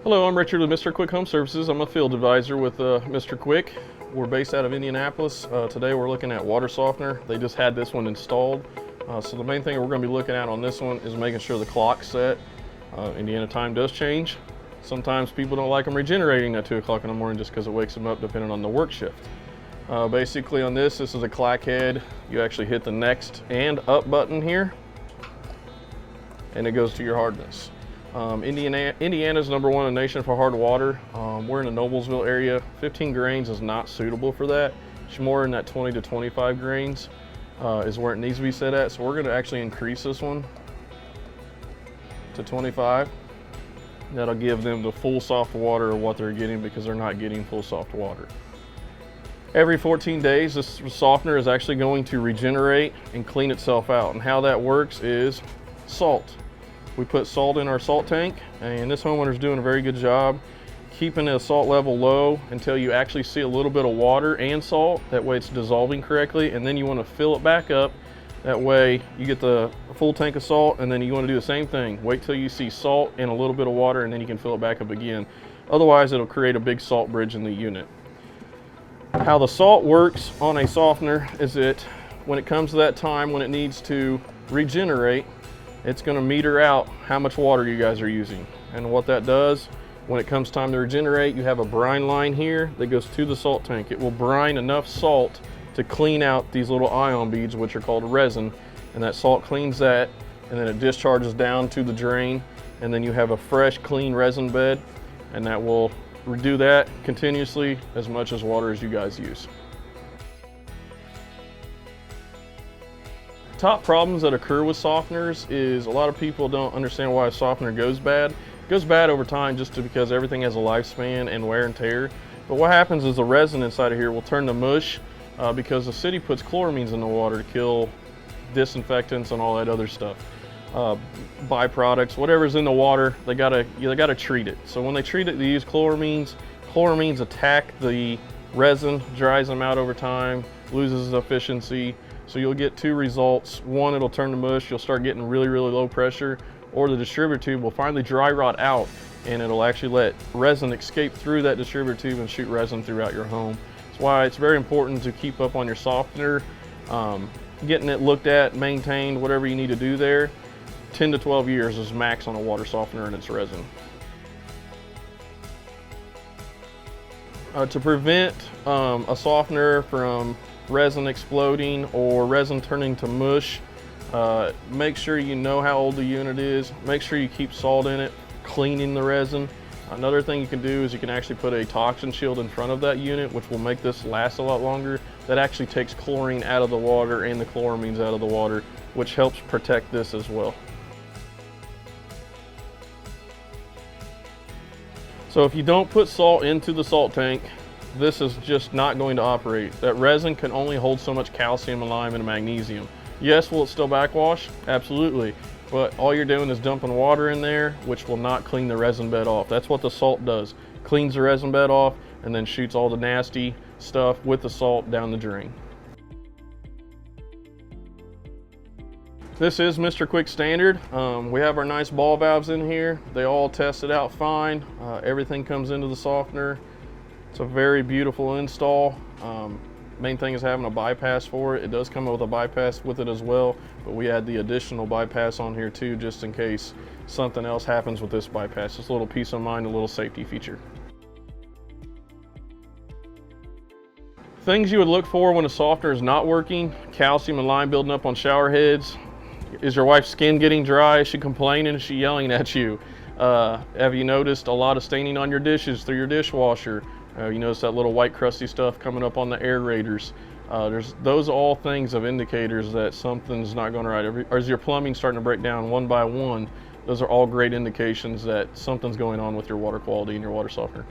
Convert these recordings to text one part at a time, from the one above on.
Hello, I'm Richard with Mister Quik Home Services. I'm a field advisor with Mister Quik. We're based out of Indianapolis. Today we're looking at water softener. They just had this one installed. So the main thing we're going to be looking at on this one is making sure the clock's set. Indiana time does change. Sometimes people don't like them regenerating at 2 o'clock in the morning just because it wakes them up depending on the work shift. Basically on this is a clack head. You actually hit the next and up button here and it goes to your hardness. Indiana's #1 in the nation for hard water. We're in the Noblesville area. 15 grains is not suitable for that. It's more in that 20 to 25 grains is where it needs to be set at. So we're going to actually increase this one to 25. That'll give them the full soft water of what they're getting because they're not getting full soft water. Every 14 days, this softener is actually going to regenerate and clean itself out. And how that works is salt. We put salt in our salt tank, and this homeowner is doing a very good job keeping the salt level low until you actually see a little bit of water and salt. That way it's dissolving correctly, and then you want to fill it back up. That way you get the full tank of salt, and then you want to do the same thing. Wait till you see salt and a little bit of water, and then you can fill it back up again. Otherwise, it'll create a big salt bridge in the unit. How the salt works on a softener is that when it comes to that time when it needs to regenerate, it's going to meter out how much water you guys are using. And what that does, when it comes time to regenerate, you have a brine line here that goes to the salt tank. It will brine enough salt to clean out these little ion beads, which are called resin, and that salt cleans that, and then it discharges down to the drain, and then you have a fresh, clean resin bed, and that will do that continuously as much as water as you guys use. Top problems that occur with softeners is a lot of people don't understand why a softener goes bad. It goes bad over time just because everything has a lifespan and wear and tear. But what happens is the resin inside of here will turn to mush because the city puts chloramines in the water to kill disinfectants and all that other stuff. Byproducts, whatever's in the water, they gotta treat it. So when they treat it, they use chloramines. Chloramines attack the resin, dries them out over time, loses its efficiency. So you'll get two results. One, it'll turn to mush, you'll start getting really, really low pressure, or the distributor tube will finally dry rot out and it'll actually let resin escape through that distributor tube and shoot resin throughout your home. That's why it's very important to keep up on your softener, getting it looked at, maintained, whatever you need to do there. 10 to 12 years is max on a water softener and its resin. To prevent a softener from resin exploding or resin turning to mush, make sure you know how old the unit is. Make sure you keep salt in it, cleaning the resin. Another thing you can do is you can actually put a toxin shield in front of that unit, which will make this last a lot longer. That actually takes chlorine out of the water and the chloramines out of the water, which helps protect this as well. So if you don't put salt into the salt tank, this is just not going to operate. That resin can only hold so much calcium and lime and magnesium. Yes, will it still backwash? Absolutely. But all you're doing is dumping water in there, which will not clean the resin bed off. That's what the salt does. Cleans the resin bed off and then shoots all the nasty stuff with the salt down the drain. This is Mister Quik standard. We have our nice ball valves in here. They all tested out fine. Everything comes into the softener. It's a very beautiful install. Main thing is having a bypass for it. It does come with a bypass with it as well, but we add the additional bypass on here too, just in case something else happens with this bypass. Just a little peace of mind, a little safety feature. Things you would look for when a softener is not working: calcium and lime building up on shower heads. Is your wife's skin getting dry? Is she complaining? Is she yelling at you? Have you noticed a lot of staining on your dishes through your dishwasher? You notice that little white crusty stuff coming up on the aerators. Those are all things of indicators that something's not going right. Or is your plumbing starting to break down one by one? Those are all great indications that something's going on with your water quality and your water softener.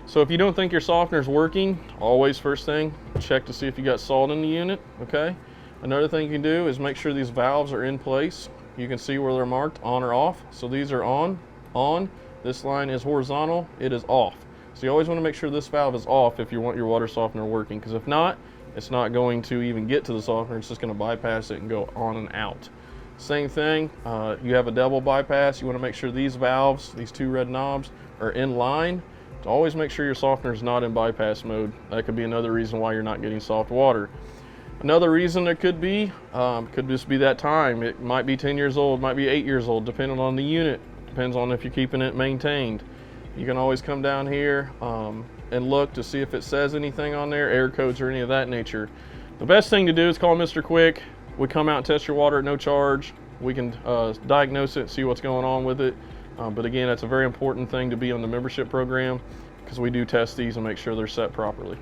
So if you don't think your softener is working, always first thing, check to see if you got salt in the unit, okay? Another thing you can do is make sure these valves are in place. You can see where they're marked on or off. So these are on. This line is horizontal, it is off. So you always want to make sure this valve is off if you want your water softener working, because if not, it's not going to even get to the softener, it's just going to bypass it and go on and out. Same thing, you have a double bypass. You want to make sure these valves, these two red knobs, are in line. To always make sure your softener is not in bypass mode. That could be another reason why you're not getting soft water. Another reason it could just be that time. It might be 10 years old, might be 8 years old, depending on the unit. Depends on if you're keeping it maintained. You can always come down here and look to see if it says anything on there, error codes or any of that nature. The best thing to do is call Mr. Quik. We come out and test your water at no charge. We can diagnose it, see what's going on with it. But again, that's a very important thing to be on the membership program, because we do test these and make sure they're set properly.